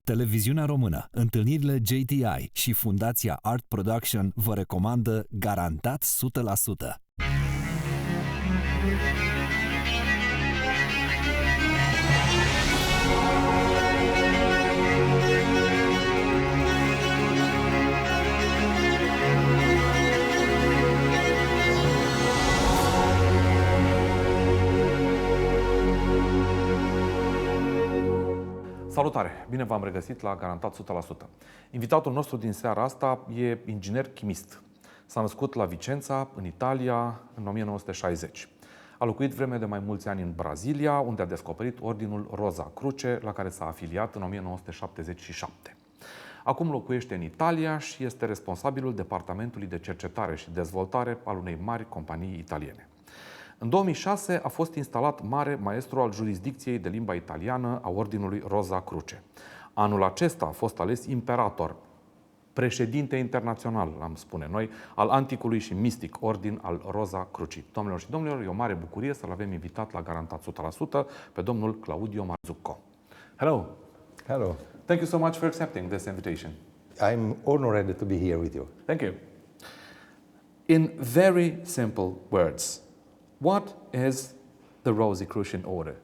Televiziunea Română, întâlnirile JTI și Fundația Art Production vă recomandă Garantat 100%. Salutare! Bine v-am regăsit la Garantat 100%. Invitatul nostru din seara asta e inginer chimist. S-a născut la Vicența, în Italia, în 1960. A locuit vreme de mai mulți ani în Brazilia, unde a descoperit Ordinul Rosacruce, la care s-a afiliat în 1977. Acum locuiește în Italia și este responsabilul Departamentului de Cercetare și Dezvoltare al unei mari companii italiene. În 2006 a fost instalat mare maestru al jurisdicției de limba italiană a Ordinului Rosacruce. Anul acesta a fost ales imperator, președinte internațional, am spune noi, al anticului și mistic Ordin al Rosacrucii. Doamnelor și domnilor, e o mare bucurie să-l avem invitat la Garantat 100% pe domnul Claudio Mazzuco. Hello! Hello. Thank you so much for accepting this invitation. I'm honored to be here with you. Thank you. In very simple words, what is the Rosicrucian order?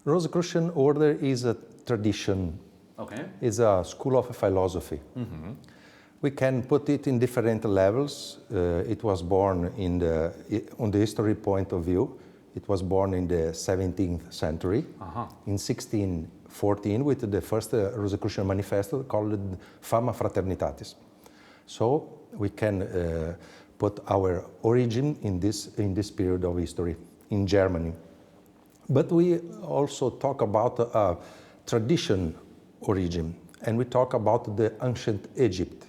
Rosicrucian order is a tradition. Okay. It's a school of philosophy. Mm-hmm. We can put it in different levels. It was born on the history point of view. It was born in the 17th century, in 1614, with the first Rosicrucian manifesto called Fama Fraternitatis. So we can put our origin in this period of history in Germany. But we also talk about a tradition origin, and we talk about the ancient Egypt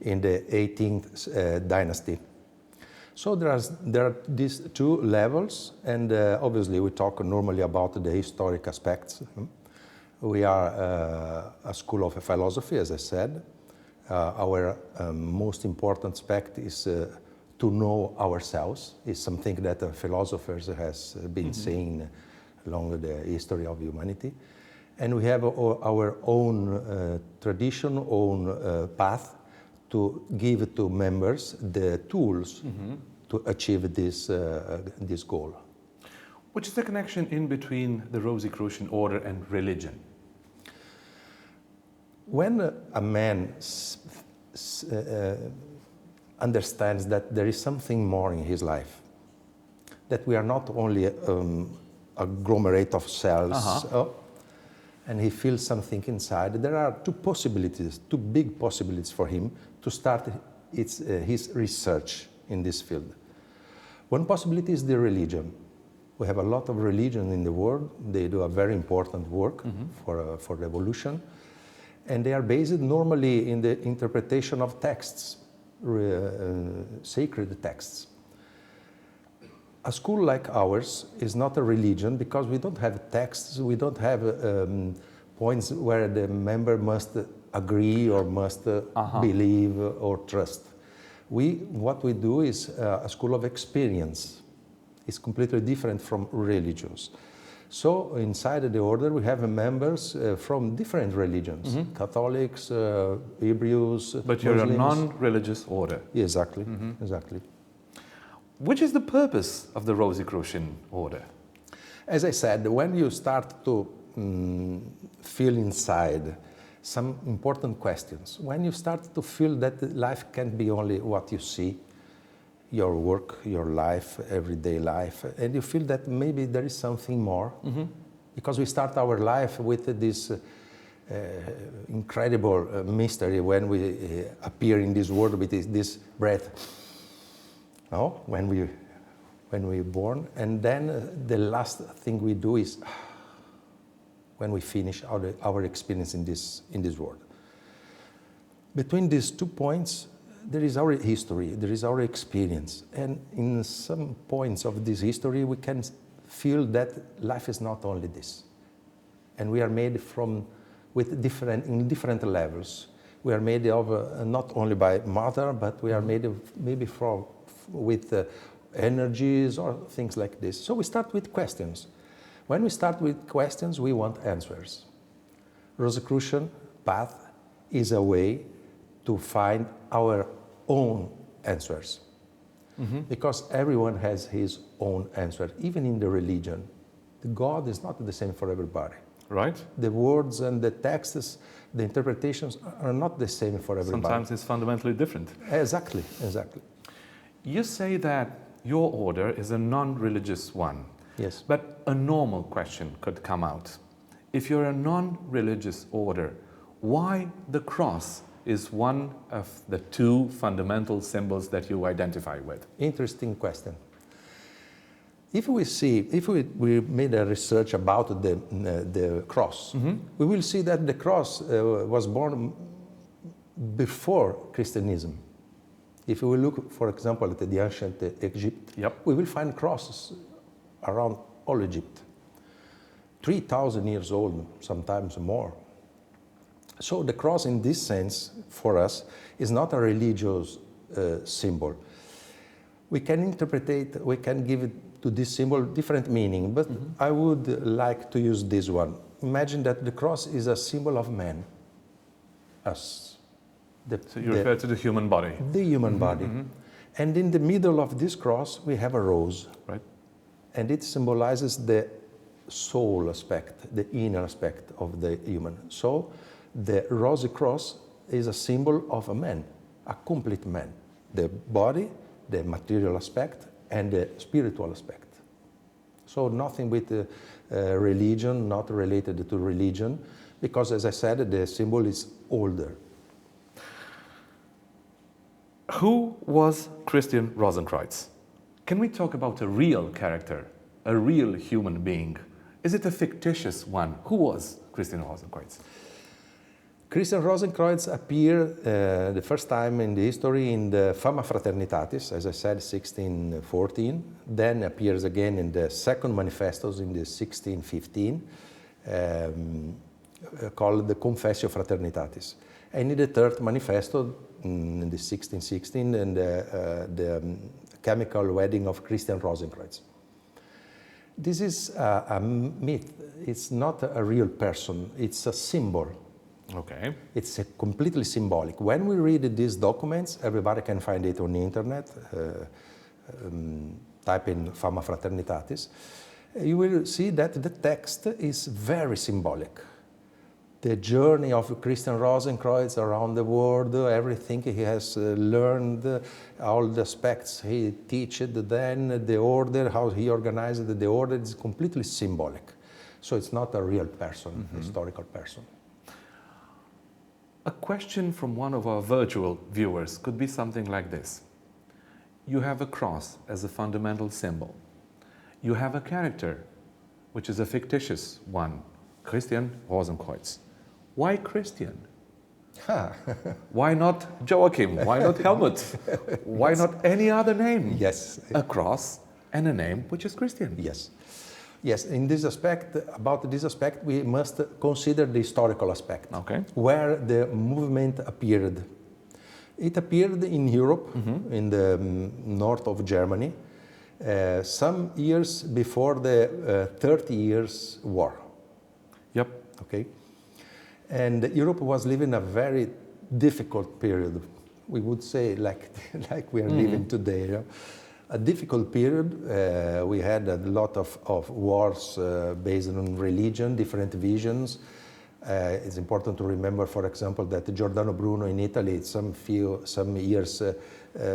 in the 18th dynasty. So there are these two levels, and obviously we talk normally about the historic aspects. We are a school of philosophy, as I said. Our most important aspect is to know ourselves. It's something that philosophers has been saying along the history of humanity. And we have our own tradition, own path to give to members the tools to achieve this goal. Which is the connection in between the Rosicrucian order and religion? When a man understands that there is something more in his life, that we are not only a agglomerate of cells, and he feels something inside, there are two big possibilities for him to start his research in this field. One possibility is the religion. We have a lot of religion in the world. They do a very important work for the evolution. And they are based normally in the interpretation of texts, sacred texts. A school like ours is not a religion because we don't have texts, we don't have points where the member must agree or must believe or trust. What we do is a school of experience. It's completely different from religious. So inside the order we have members from different religions, Catholics, Hebrews, But you're Muslims. a non-religious order. Exactly, exactly. Which is the purpose of the Rosicrucian order? As I said, when you start to feel inside some important questions, when you start to feel that life can't be only what you see, your work, your life, everyday life, and you feel that maybe there is something more, because we start our life with this incredible mystery when we appear in this world with this breath. No, when we're born, and then the last thing we do is when we finish our experience in this world. Between these 2 points, there is our history, there is our experience, and in some points of this history, we can feel that life is not only this, and we are made in different levels. We are made of not only by matter, but we are made maybe with energies or things like this. So we start with questions. When we start with questions, we want answers. Rosicrucian path is a way to find our own answers. Because everyone has his own answer, even in the religion. God is not the same for everybody. Right? The words and the texts, the interpretations are not the same for everybody. Sometimes it's fundamentally different. Exactly, exactly. You say that your order is a non-religious one. Yes. But a normal question could come out. If you're a non-religious order, why the cross is one of the two fundamental symbols that you identify with? Interesting question. If we made a research about the cross, we will see that the cross was born before Christianism. If we look, for example, at the ancient Egypt, we will find crosses around all Egypt. 3,000 years old, sometimes more. So the cross in this sense, for us, is not a religious symbol. We can interpret it, we can give it to this symbol different meaning, but I would like to use this one. Imagine that the cross is a symbol of man, us. So you refer to the human body. The human body. And in the middle of this cross, we have a rose. Right. And it symbolizes the soul aspect, the inner aspect of the human. So the rosy cross is a symbol of a man, a complete man. The body, the material aspect, and the spiritual aspect. So nothing with religion, not related to religion, because as I said, the symbol is older. Who was Christian Rosenkreuz? Can we talk about a real character, a real human being? Is it a fictitious one? Who was Christian Rosenkreuz? Christian Rosenkreuz appeared the first time in the history in the Fama Fraternitatis, as I said, 1614. Then appears again in the second manifestos in the 1615, called the Confessio Fraternitatis. And in the third manifesto, in the 1616, and the chemical wedding of Christian Rosenkreuz. This is a myth. It's not a real person. It's a symbol. Okay. It's completely symbolic. When we read these documents, everybody can find it on the internet, type in Fama Fraternitatis, you will see that the text is very symbolic. The journey of Christian Rosenkreuz around the world, everything he has learned, all the aspects he taught, then the order, how he organized the order, is completely symbolic. So it's not a real person, historical person. A question from one of our virtual viewers could be something like this. You have a cross as a fundamental symbol. You have a character, which is a fictitious one, Christian Rosenkreuz. Why Christian? Why not Joachim? Why not Helmut? Why not any other name? Yes. A cross and a name which is Christian. Yes. Yes, in this aspect, about this aspect, we must consider the historical aspect, Okay. where the movement appeared. It appeared in Europe, in the north of Germany, some years before the 30 Years' War. Yep. Okay, and Europe was living a very difficult period. We would say like we are living today. You know? A difficult period. We had a lot of wars based on religion, different visions. It's important to remember, for example, that Giordano Bruno in Italy, some years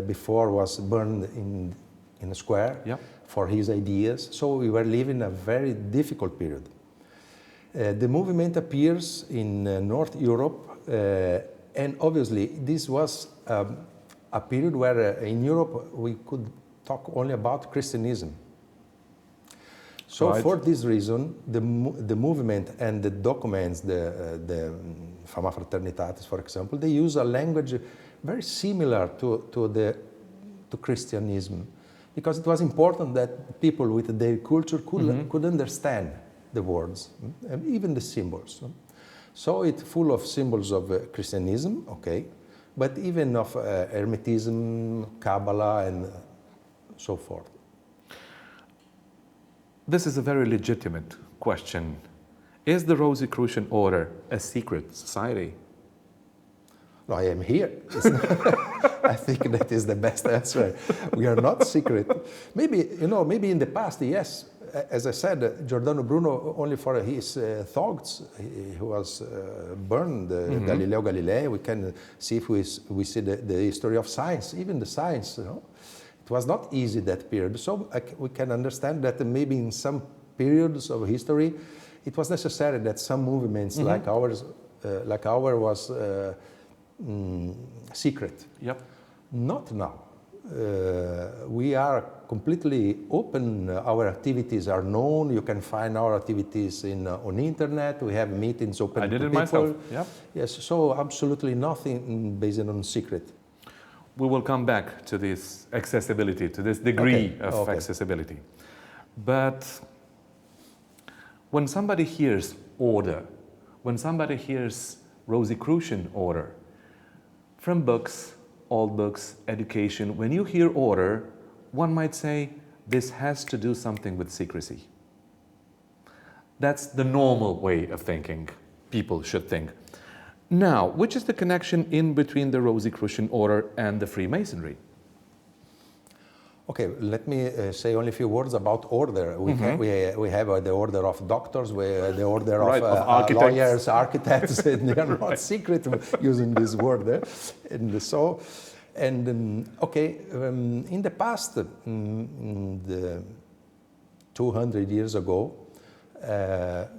before, was burned in a square for his ideas. So we were living a very difficult period. The movement appears in North Europe, and obviously this was a period where in Europe we could talk only about Christianism. So for this reason, the movement and the documents, the Fama Fraternitatis, for example, they use a language very similar to Christianism, because it was important that people with their culture could understand the words, and even the symbols. So it's full of symbols of Christianism, okay, but even of Hermetism, Kabbalah, and so forth. This is a very legitimate question. Is the Rosicrucian order a secret society? No, I am here. I think that is the best answer. We are not secret. Maybe, maybe in the past, yes. As I said, Giordano Bruno, only for his thoughts, he was burned, Galileo Galilei. We can see if we see the history of science, even the science, It was not easy that period. So we can understand that maybe in some periods of history, it was necessary that some movements like ours was secret. Yep. Not now. We are completely open. Our activities are known. You can find our activities on internet. We have meetings open to people. I did it myself. Yep. Yes. So absolutely nothing based on secret. We will come back to this accessibility, to this degree of accessibility. But when somebody hears order, when somebody hears Rosicrucian order, from books, old books, education, when you hear order, one might say this has to do something with secrecy. That's the normal way of thinking. People should think. Now, which is the connection in between the Rosicrucian order and the Freemasonry? Okay, let me say only a few words about order. We have the order of doctors, the order of lawyers, architects, and they are not secret using this word. In the past, 200 years ago,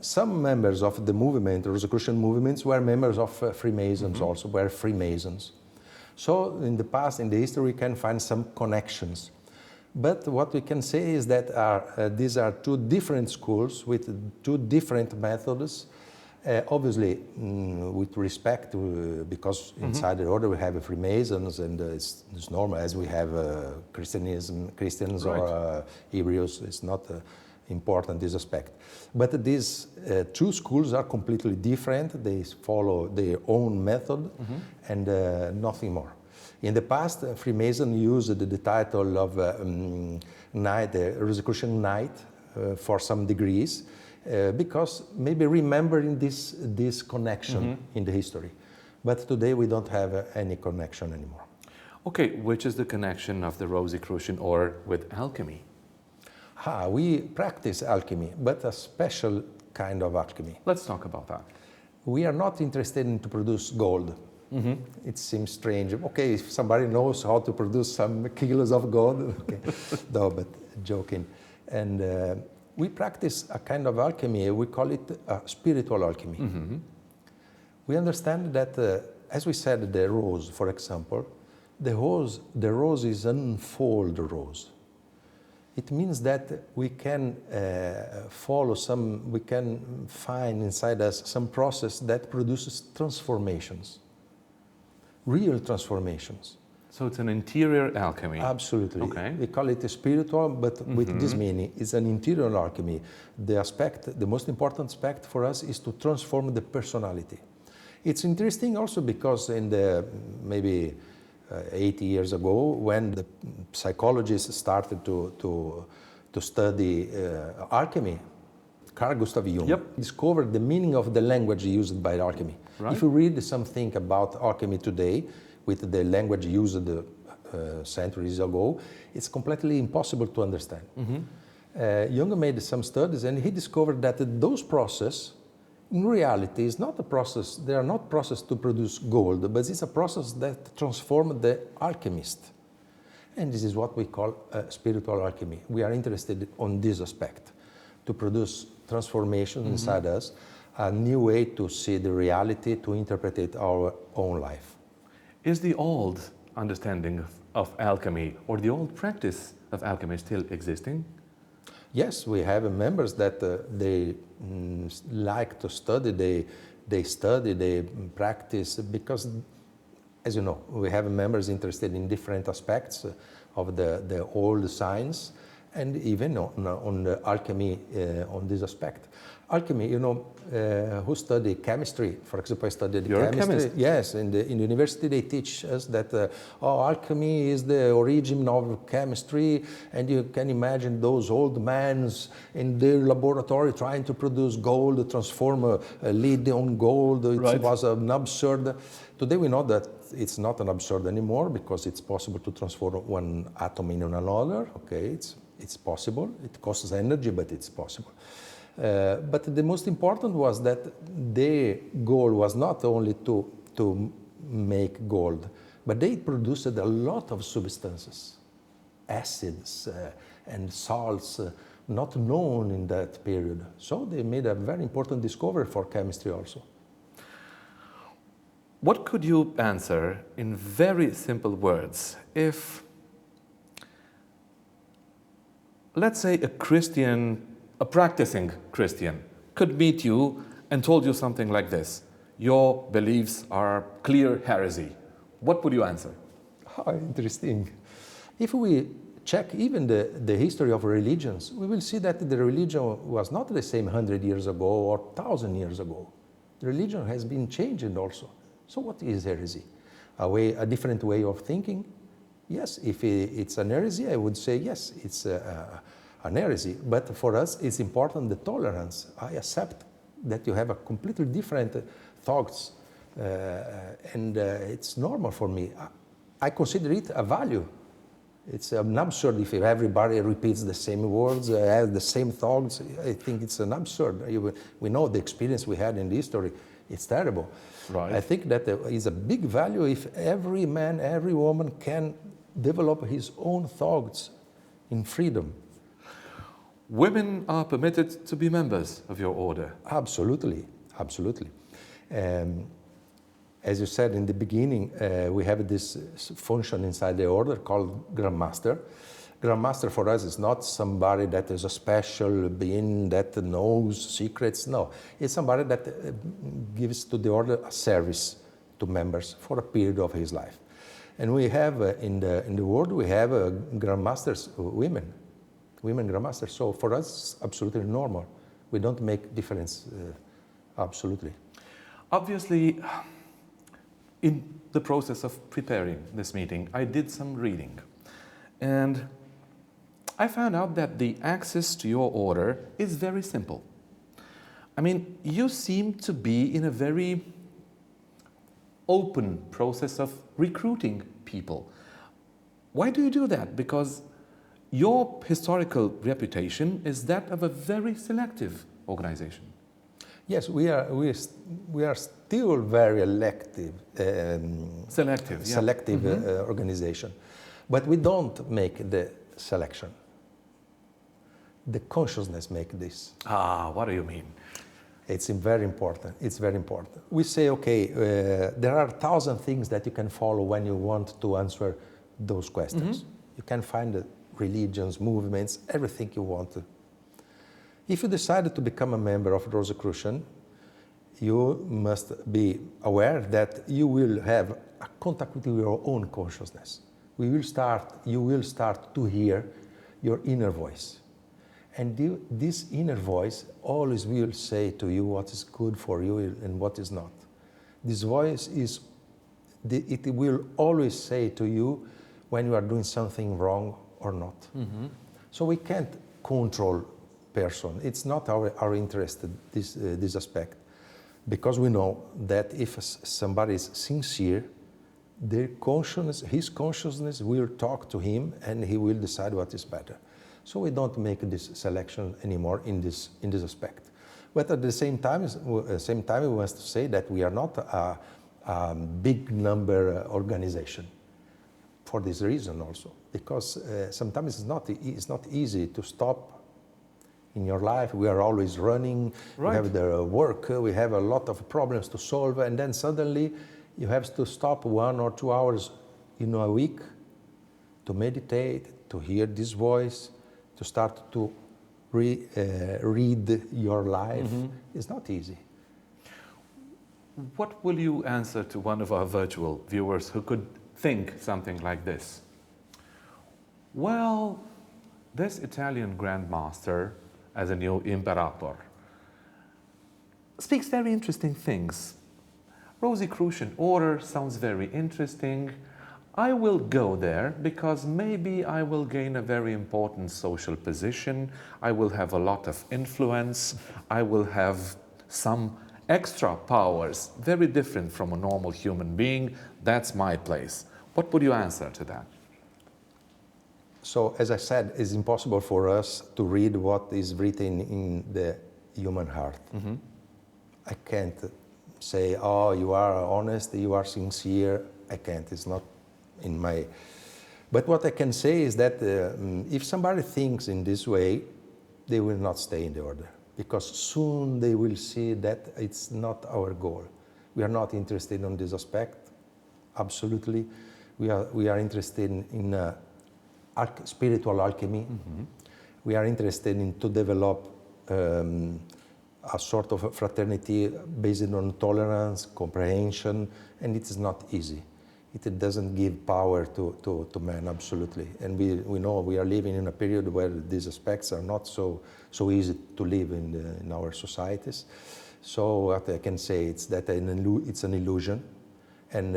some members of the movement, the Rosicrucian movements, were members of Freemasons also, were Freemasons. So in the past, in the history, we can find some connections. But what we can say is that these are two different schools with two different methods. Obviously, with respect to, because inside the order we have Freemasons, and it's normal, as we have Christians or Hebrews, it's not important, this aspect. But these two schools are completely different. They follow their own method and nothing more. In the past, Freemason used the title of Knight, Rosicrucian Knight, for some degrees, because maybe remembering this connection in the history. But today we don't have any connection anymore. Okay, which is the connection of the Rosicrucian order with alchemy? We practice alchemy, but a special kind of alchemy. Let's talk about that. We are not interested in to produce gold. It seems strange. Okay, if somebody knows how to produce some kilos of gold, okay. No, but joking. And we practice a kind of alchemy. We call it a spiritual alchemy. We understand that, as we said, the rose, for example, the rose is an unfold rose. It means that we can we can find inside us some process that produces transformations. Real transformations. So it's an interior alchemy. Absolutely. Okay. We call it a spiritual, but with this meaning, it's an interior alchemy. The most important aspect for us is to transform the personality. It's interesting also because in the maybe 80 years ago, when the psychologists started to study alchemy, Carl Gustav Jung discovered the meaning of the language used by alchemy. Right. If you read something about alchemy today, with the language used centuries ago, it's completely impossible to understand. Jung made some studies and he discovered that those processes, in reality, is not a process. They are not process to produce gold, but it's a process that transforms the alchemist. And this is what we call spiritual alchemy. We are interested on this aspect, to produce transformation inside us, a new way to see the reality, to interpret our own life. Is the old understanding of alchemy or the old practice of alchemy still existing? Yes, we have members that they like to study, they study, they practice, because, as you know, we have members interested in different aspects of the old science, and even on the alchemy on this aspect. Alchemy, who study chemistry, for example, I studied You're chemistry. A chemist. Yes, in the university they teach us that alchemy is the origin of chemistry, and you can imagine those old men in their laboratory trying to produce gold, transform a lead on gold. It was an absurd. Today we know that it's not an absurd anymore because it's possible to transform one atom in another. Okay, it's possible. It costs energy, but it's possible. But the most important was that the goal was not only to make gold, but they produced a lot of substances, acids and salts, not known in that period. So they made a very important discovery for chemistry also. What could you answer in very simple words if, let's say, a practicing Christian could meet you and told you something like this: your beliefs are clear heresy? What would you answer? How interesting. If we check even the history of religions, we will see that the religion was not the same 100 years ago or 1,000 years ago. The religion has been changed also. So what is heresy? A different way of thinking? Yes, if it's an heresy, I would say yes, it's an heresy. But for us, it's important the tolerance. I accept that you have a completely different thoughts, and it's normal for me. I consider it a value. It's an absurd if everybody repeats the same words, has the same thoughts. I think it's an absurd. We know the experience we had in the history. It's terrible. Right. I think that there is a big value if every man, every woman can develop his own thoughts in freedom. Women are permitted to be members of your order. Absolutely, absolutely. As you said in the beginning, we have this function inside the order called Grand Master. Grand Master for us is not somebody that is a special being that knows secrets. No, it's somebody that gives to the order a service to members for a period of his life. And we have in the world we have Grand Masters, women Grand Masters. So for us, it's absolutely normal. We don't make difference. Absolutely. Obviously, in the process of preparing this meeting, I did some reading, and I found out that the access to your order is very simple. I mean, you seem to be in a very open process of recruiting people. Why do you do that? Because your historical reputation is that of a very selective organization. Yes, we are still very selective organization, but we don't make the selection. The consciousness make this. What do you mean? It's very important. It's very important. We say, okay, there are 1,000 things that you can follow when you want to answer those questions. You can find the religions, movements, everything you want to. If you decided to become a member of Rosicrucian, you must be aware that you will have a contact with your own consciousness. You will start to hear your inner voice. And this inner voice always will say to you what is good for you and what is not. This voice it will always say to you when you are doing something wrong or not. So we can't control person. It's not our interest, this aspect. Because we know that if somebody is sincere, his consciousness will talk to him and he will decide what is better. So we don't make this selection anymore in this aspect. But at the same time, we must say that we are not a big number organization. For this reason also, because sometimes it's not easy to stop in your life. We are always running, we have the work, we have a lot of problems to solve, and then suddenly you have to stop 1 or 2 hours in a week to meditate, to hear this voice, to start to read your life. It's not easy. What will you answer to one of our virtual viewers who could think something like this? Well, this Italian grandmaster as a new imperator speaks very interesting things. Rosicrucian order sounds very interesting. I will go there because maybe I will gain a very important social position. I will have a lot of influence. I will have some extra powers, very different from a normal human being. That's my place. What would you answer to that? So, as I said, it's impossible for us to read what is written in the human heart. Mm-hmm. I can't say, oh, you are honest, you are sincere. I can't, it's not in my... But what I can say is that if somebody thinks in this way, they will not stay in the order, because soon they will see that it's not our goal. We are not interested in this aspect, absolutely. We are interested in spiritual alchemy. Mm-hmm. We are interested in to develop a sort of fraternity based on tolerance, comprehension, and it is not easy. It doesn't give power to man, absolutely. And we know we are living in a period where these aspects are not so easy to live in our societies. So what I can say is that it's an illusion. And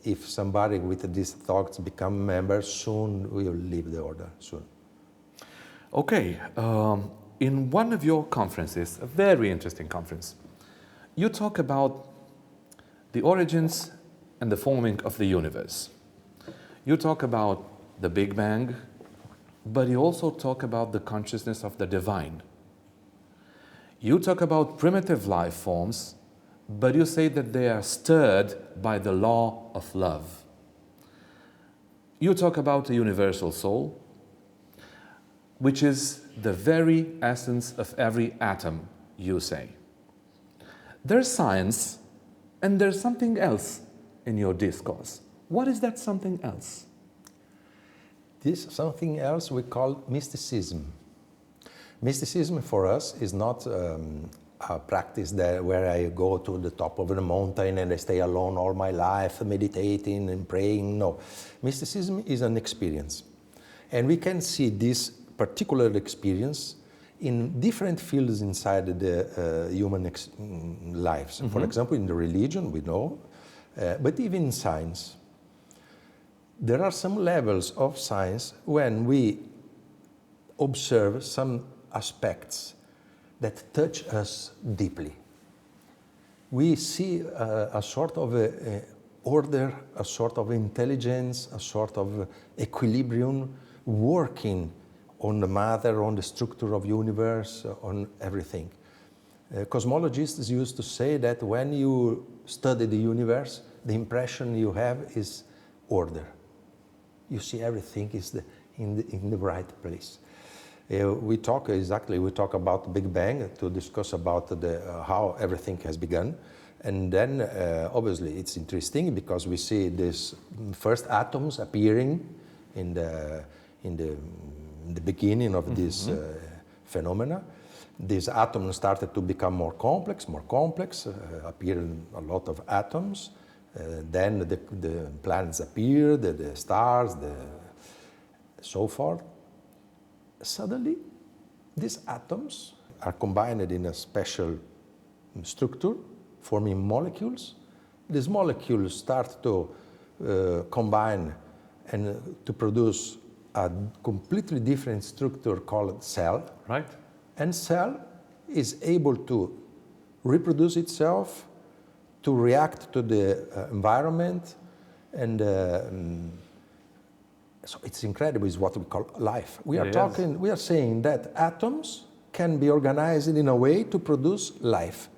if somebody with these thoughts become members, soon we will leave the order, soon. Okay. In one of your conferences, a very interesting conference, you talk about the origins and the forming of the universe. You talk about the Big Bang, but you also talk about the consciousness of the divine. You talk about primitive life forms, but you say that they are stirred by the law of love. You talk about a universal soul, which is the very essence of every atom, you say. There's science, and there's something else in your discourse. What is that something else? This something else we call mysticism. Mysticism for us is not a practice where I go to the top of the mountain and I stay alone all my life, meditating and praying. No. Mysticism is an experience. And we can see this particular experience in different fields inside the human lives. Mm-hmm. For example, in the religion, we know, but even in science. There are some levels of science when we observe some aspects that touch us deeply. We see a sort of order, a sort of intelligence, a sort of equilibrium working on the matter, on the structure of the universe, on everything. Cosmologists used to say that when you study the universe, the impression you have is order. You see everything is in the right place. We talk about the Big Bang to discuss about how everything has begun. And then obviously it's interesting because we see these first atoms appearing in the beginning of this phenomena. These atoms started to become more complex, appeared a lot of atoms. Then the planets appeared, the stars, so forth. Suddenly, these atoms are combined in a special structure, forming molecules. These molecules start to combine and to produce a completely different structure called cell. Right. And cell is able to reproduce itself, to react to the environment, and so it's incredible. It's what we call life. We are saying that atoms can be organized in a way to produce life,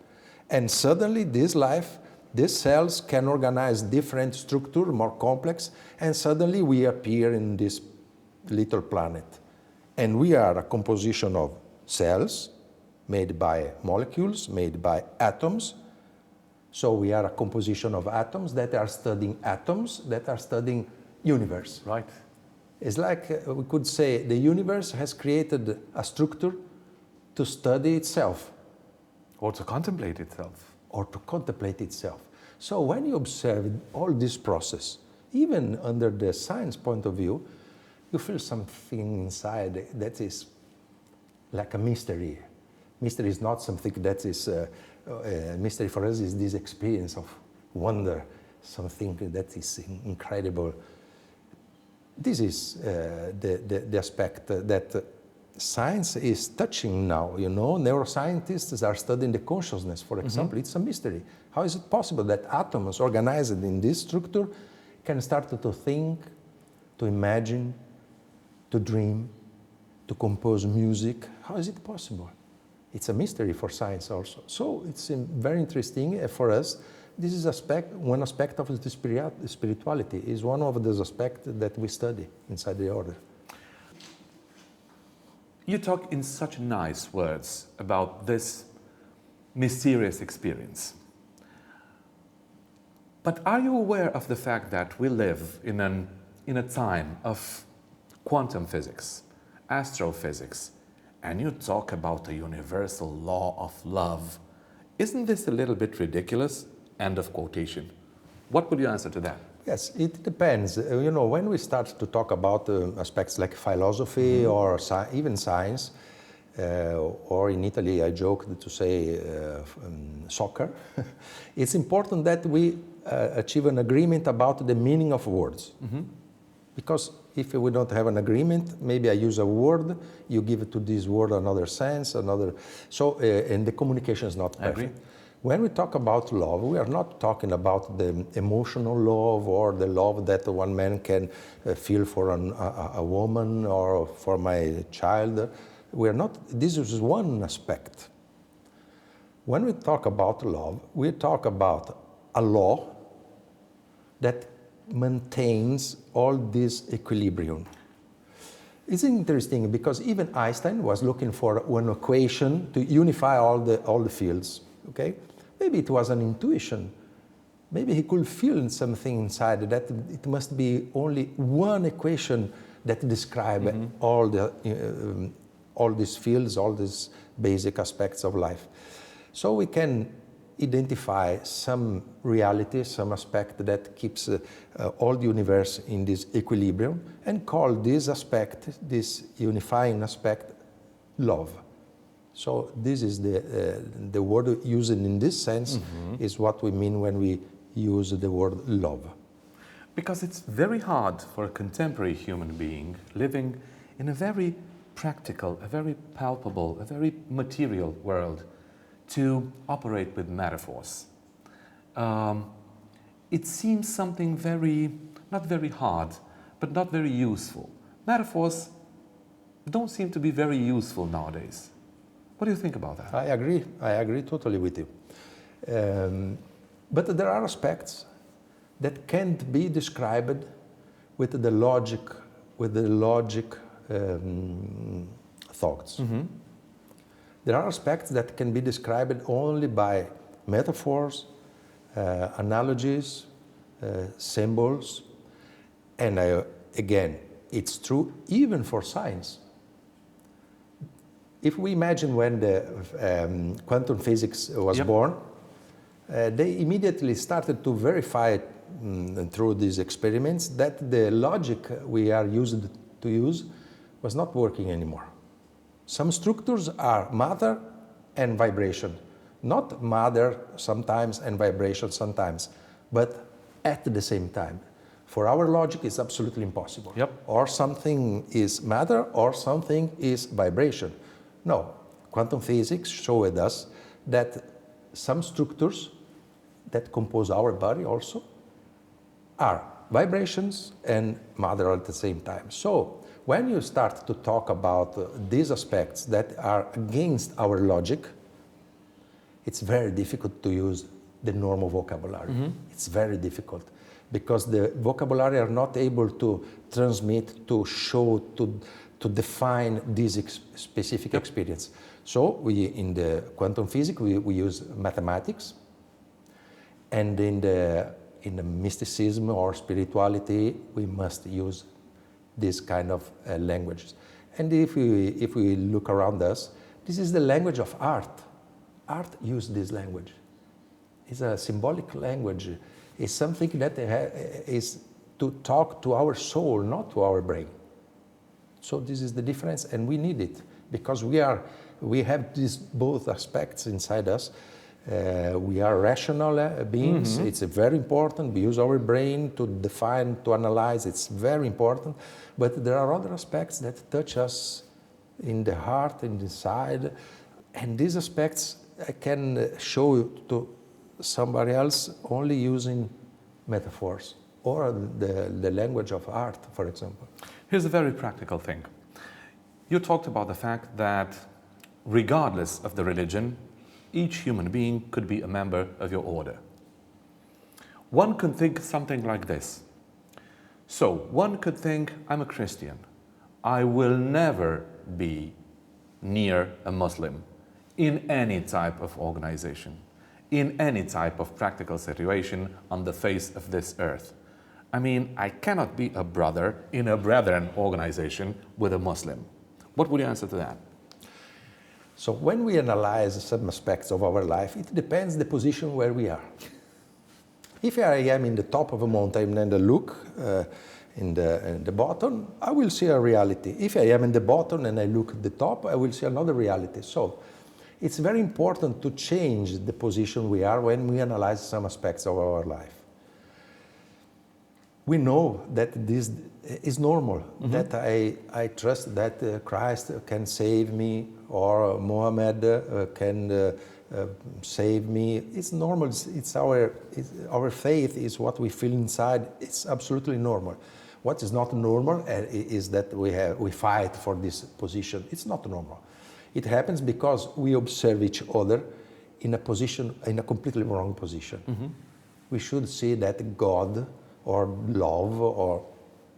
and suddenly this life, these cells can organize different structure, more complex, and suddenly we appear in this little planet, and we are a composition of cells made by molecules, made by atoms. So we are a composition of atoms that are studying universe. Right. It's like we could say the universe has created a structure to study itself. Or to contemplate itself. So when you observe all this process, even under the science point of view, you feel something inside that is like a mystery. Mystery is not something that is, mystery for us is this experience of wonder, something that is incredible. This is the aspect that science is touching now. You know, neuroscientists are studying the consciousness, for example. It's a mystery. How is it possible that atoms organized in this structure can start to think, to imagine, to dream, to compose music? How is it possible? It's a mystery for science also. So it's very interesting for us. This is one aspect of the spirituality, is one of those aspects that we study inside the order. You talk in such nice words about this mysterious experience. But are you aware of the fact that we live in a time of quantum physics, astrophysics, and you talk about a universal law of love? Isn't this a little bit ridiculous? End of quotation. What would you answer to that? Yes, it depends. You know, when we start to talk about aspects like philosophy or even science, or in Italy I joked to say soccer, it's important that we achieve an agreement about the meaning of words. Because if we don't have an agreement, maybe I use a word, you give to this word another sense, so and the communication is not perfect. I agree. When we talk about love, we are not talking about the emotional love or the love that one man can feel for a woman or for my child. We are not. This is one aspect. When we talk about love, we talk about a law that maintains all this equilibrium. It's interesting because even Einstein was looking for one equation to unify all the fields. Okay. Maybe it was an intuition. Maybe he could feel something inside that it must be only one equation that describes all these fields, all these basic aspects of life. So we can identify some reality, some aspect that keeps all the universe in this equilibrium and call this aspect, this unifying aspect, love. So this is the word used in this sense is what we mean when we use the word love. Because it's very hard for a contemporary human being living in a very practical, a very palpable, a very material world to operate with metaphors. It seems something not very hard, but not very useful. Metaphors don't seem to be very useful nowadays. What do you think about that? I agree totally with you. But there are aspects that can't be described with the logic thoughts. There are aspects that can be described only by metaphors, analogies, symbols, and again, it's true even for science. If we imagine when the quantum physics was born, they immediately started to verify through these experiments that the logic we are used to use was not working anymore. Some structures are matter and vibration, not matter sometimes and vibration sometimes, but at the same time. For our logic, it's absolutely impossible. Or something is matter or something is vibration. No, quantum physics showed us that some structures that compose our body also are vibrations and matter at the same time. So when you start to talk about these aspects that are against our logic, it's very difficult to use the normal vocabulary. It's very difficult because the vocabulary are not able to transmit, to show, to define this specific experience. So in the quantum physics, we use mathematics, and in the mysticism or spirituality, we must use this kind of languages. And if we look around us, this is the language of art. Art uses this language. It's a symbolic language. It's something that is to talk to our soul, not to our brain. So this is the difference, and we need it because we have these both aspects inside us. We are rational beings. It's very important. We use our brain to define, to analyze. It's very important. But there are other aspects that touch us in the heart, in the side. And these aspects I can show to somebody else only using metaphors or the language of art, for example. Here's a very practical thing. You talked about the fact that regardless of the religion, each human being could be a member of your order. One could think something like this. So, one could think, I'm a Christian. I will never be near a Muslim in any type of organization, in any type of practical situation on the face of this earth. I mean, I cannot be a brother in a brethren organization with a Muslim. What would you answer to that? So when we analyze some aspects of our life, it depends the position where we are. If I am in the top of a mountain and I look in the bottom, I will see a reality. If I am in the bottom and I look at the top, I will see another reality. So it's very important to change the position we are when we analyze some aspects of our life. We know that this is normal, that I trust that Christ can save me or Mohammed can save me. It's normal. It's our faith is what we feel inside. It's absolutely normal. What is not normal is that we fight for this position. It's not normal. It happens because we observe each other in a completely wrong position. We should see that God or love or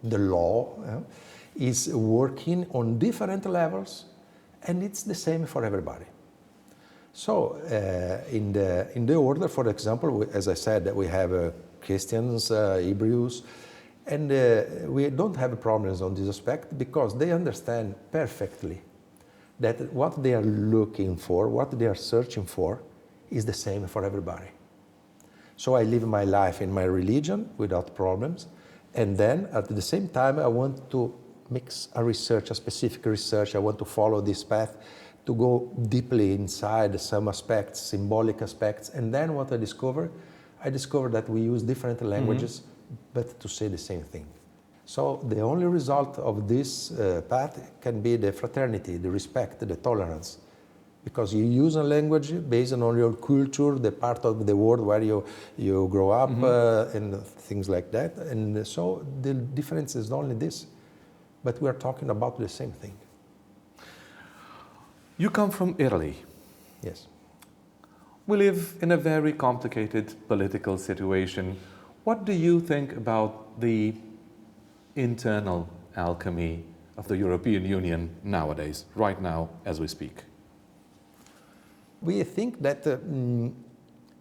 the law is working on different levels, and it's the same for everybody. So in the order, for example, as I said, we have Christians, Hebrews, and we don't have problems on this aspect because they understand perfectly that what they are looking for, what they are searching for, is the same for everybody. So I live my life in my religion without problems, and then at the same time I want to mix a specific research. I want to follow this path, to go deeply inside some aspects, symbolic aspects, and then what I discover that we use different languages, but to say the same thing. So the only result of this path can be the fraternity, the respect, the tolerance. Because you use a language based on your culture, the part of the world where you grow up, and things like that. And so the difference is only this. But we are talking about the same thing. You come from Italy. Yes. We live in a very complicated political situation. What do you think about the internal alchemy of the European Union nowadays, right now, as we speak? We think that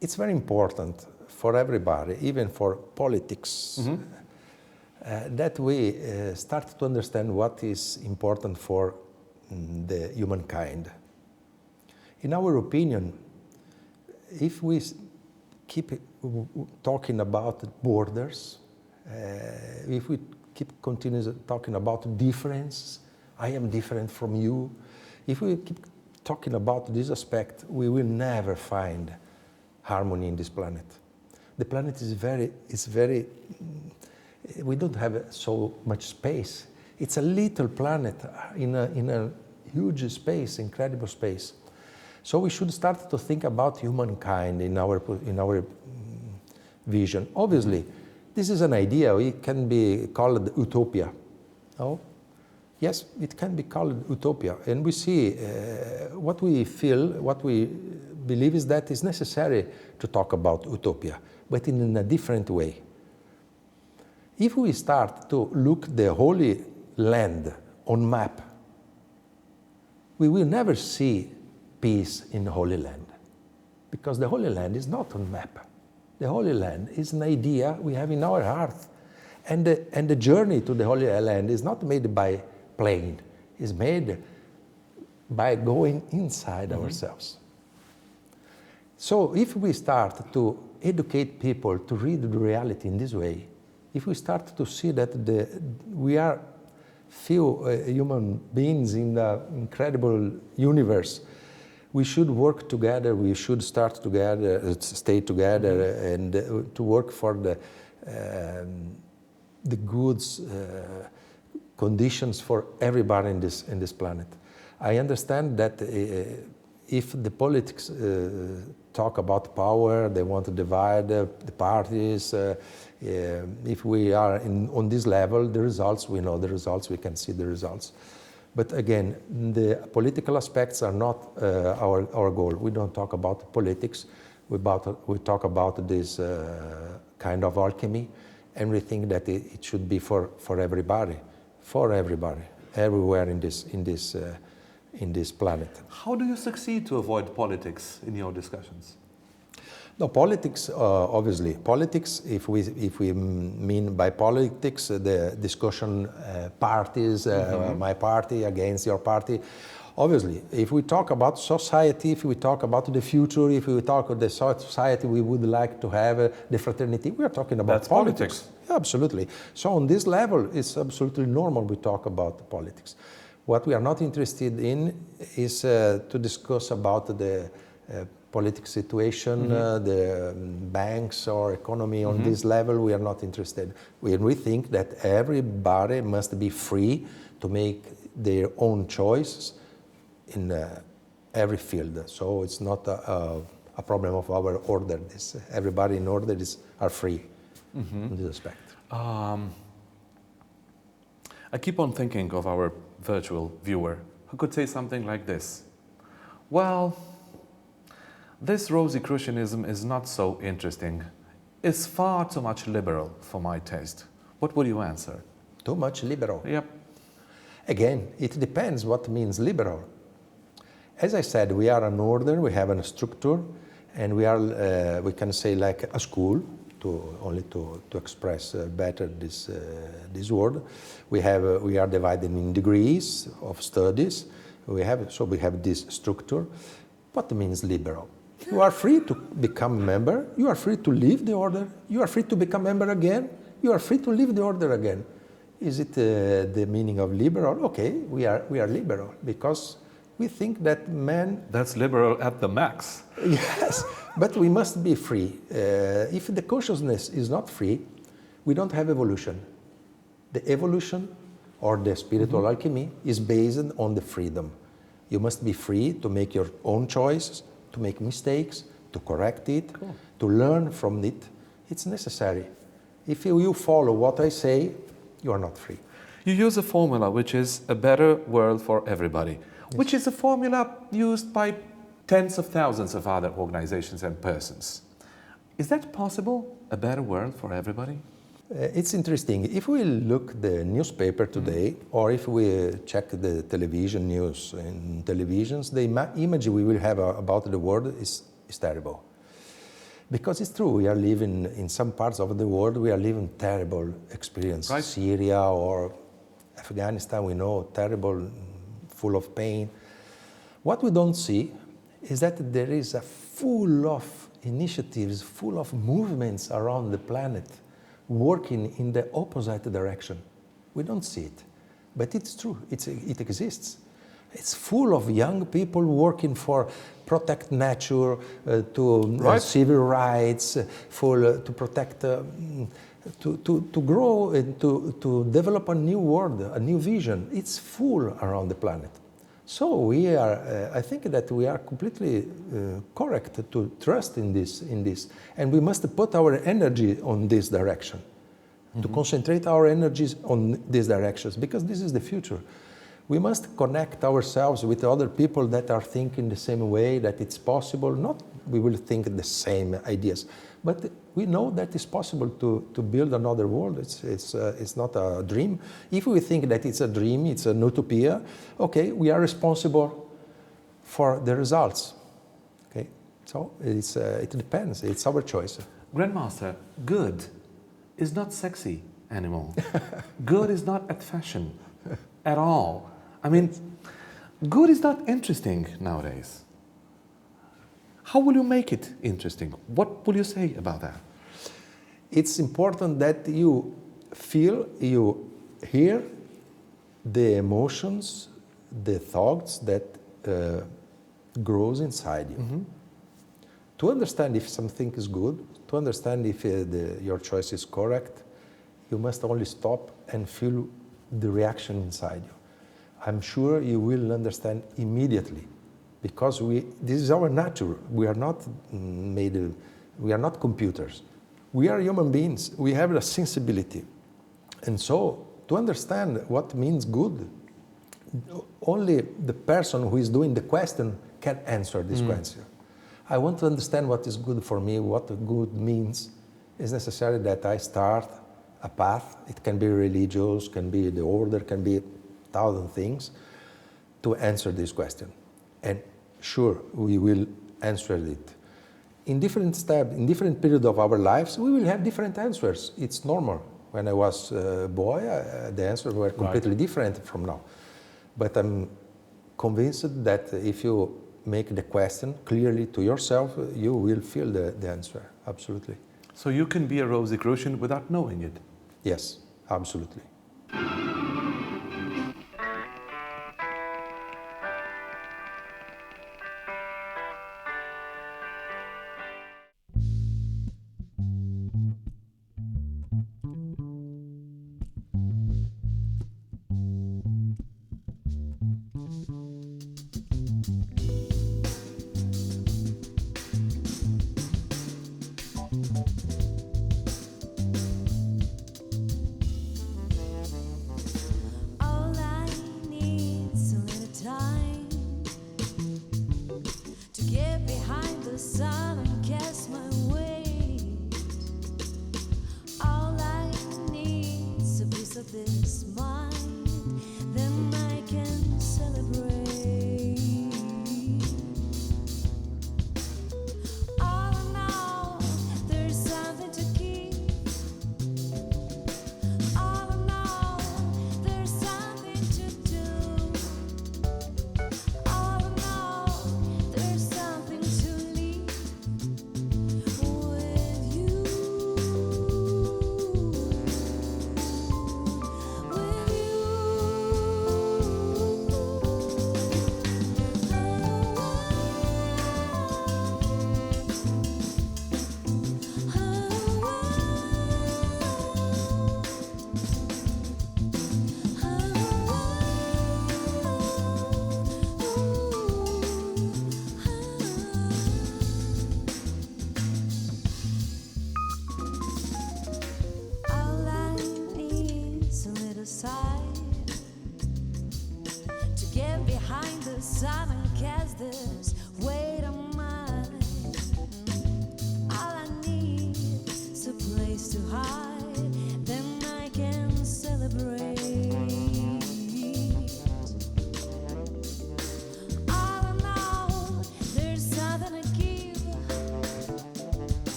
it's very important for everybody, even for politics, that we start to understand what is important for the humankind. In our opinion, if we keep talking about borders, if we keep continuously talking about difference, I am different from you, if we keep talking about this aspect, we will never find harmony in this planet. The planet is very, we don't have so much space. It's a little planet in a huge space, incredible space. So we should start to think about humankind in our vision. Obviously, this is an idea. It can be called utopia. Oh? Yes, it can be called utopia. And we see what we feel, what we believe is that it's necessary to talk about utopia, but in a different way. If we start to look the Holy Land on map, we will never see peace in the Holy Land, because the Holy Land is not on map. The Holy Land is an idea we have in our heart. And the journey to the Holy Land is not made by plane, is made by going inside ourselves. So if we start to educate people to read the reality in this way, if we start to see that we are few human beings in the incredible universe. We should work together, we should start together, stay together, and to work for the goods, conditions for everybody in this planet. I understand that if the politics talk about power, they want to divide the parties. If we are on this level, the results, we know the results, we can see the results. But again, the political aspects are not our goal. We don't talk about politics. We talk about this kind of alchemy, and we think that it should be for everybody, everywhere in this planet. How do you succeed to avoid politics in your discussions? No, politics, obviously. Politics, if we mean by politics the discussion parties, my party against your party, obviously, if we talk about society, if we talk about the future, if we talk about the society we would like to have, the fraternity, we are talking about politics. Yeah, absolutely. So on this level, it's absolutely normal we talk about politics. What we are not interested in is to discuss about the political situation, the banks or economy on this level. We are not interested. We think that everybody must be free to make their own choices in every field. So it's not a problem of our order. Everybody in order are free in this aspect. I keep on thinking of our virtual viewer who could say something like this. Well, this Rosicrucianism is not so interesting. It's far too much liberal for my taste. What would you answer? Too much liberal? Yep. Again, it depends what means liberal. As I said, we are an order, we have a structure, and we are, we can say like a school, to express better this word. We are divided in degrees of studies. We have this structure. What means liberal? You are free to become a member. You are free to leave the order. You are free to become a member again. You are free to leave the order again. Is it the meaning of liberal? Okay, we are liberal because we think that man... That's liberal at the max. Yes, but we must be free. If the consciousness is not free, we don't have evolution. The evolution or the spiritual alchemy is based on the freedom. You must be free to make your own choices, to make mistakes, to correct it, to learn from it. It's necessary. If you follow what I say, you are not free. You use a formula which is a better world for everybody, which is a formula used by tens of thousands of other organizations and persons. Is that possible, a better world for everybody? It's interesting. If we look the newspaper today, or if we check the television news in televisions, the image we will have about the world is terrible. Because it's true, we are living in some parts of the world, we are living terrible experience. Right. Syria or Afghanistan, we know, terrible, full of pain. What we don't see is that there is a full of initiatives, full of movements around the planet working in the opposite direction. We don't see it, but it's true, it exists. It's full of young people working for protect nature, civil rights, to protect, to grow and to develop a new world, a new vision. It's full around the planet. So we are, I think that we are completely correct to trust in this, and we must put our energy on this direction, to concentrate our energies on these directions, because this is the future. We must connect ourselves with other people that are thinking the same way, that it's possible. Not we will think the same ideas, but we know that it's possible to build another world. It's not a dream. If we think that it's a dream, it's an utopia, okay, we are responsible for the results. Okay, so it depends. It's our choice. Grandmaster, good is not sexy anymore. Good is not at fashion at all. I mean, good is not interesting nowadays. How will you make it interesting? What will you say about that? It's important that you feel, you hear, the emotions, the thoughts that grows inside you. Mm-hmm. To understand if something is good, to understand if your choice is correct, you must only stop and feel the reaction inside you. I'm sure you will understand immediately, because this is our nature. We are not we are not computers. We are human beings. We have a sensibility. And so, to understand what means good, only the person who is doing the question can answer this question. I want to understand what is good for me, what good means. It's necessary that I start a path. It can be religious, can be the order, can be 1,000 things to answer this question. And sure, we will answer it. In different steps, in different periods of our lives, we will have different answers. It's normal. When I was a boy, the answers were completely different from now. But I'm convinced that if you make the question clearly to yourself, you will feel the answer, absolutely. So you can be a Rosicrucian without knowing it? Yes, absolutely.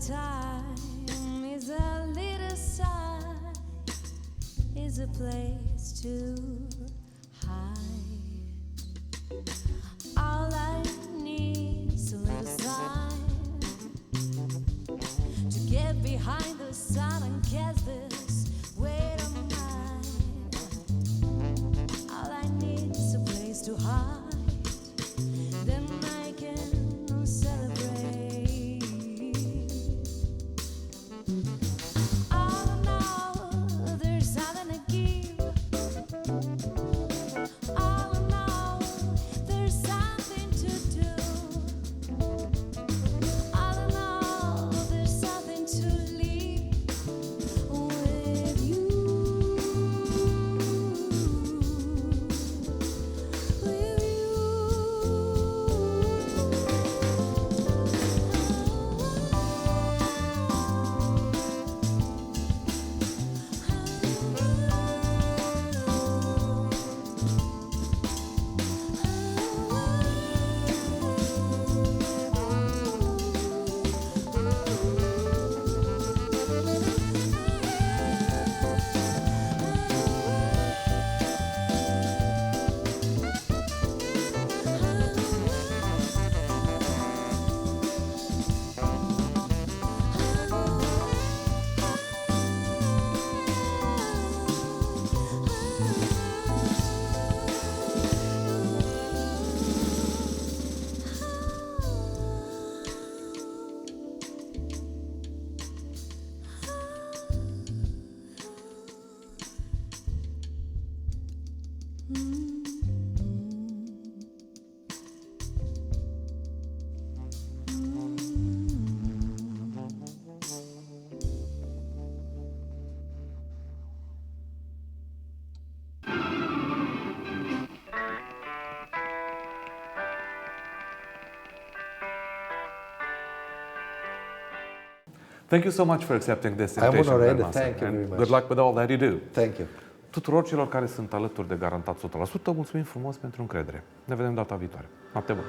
time is a little sigh, is a place to hide. All I need is a little sign to get behind the sun and catch this weight of mine. All I need is a place to hide, then I can celebrate. All in all, there's something to give. All in all, there's something to do. All in all, there's something to leave with you. With you. Thank you so much for accepting this I'm invitation. honored. Grandmaster. Thank you And very much. good luck with all that you do. Thank you. Tuturor celor care sunt alături de Garantat 100%, mulțumim frumos pentru încredere. Ne vedem data viitoare. Noapte bună!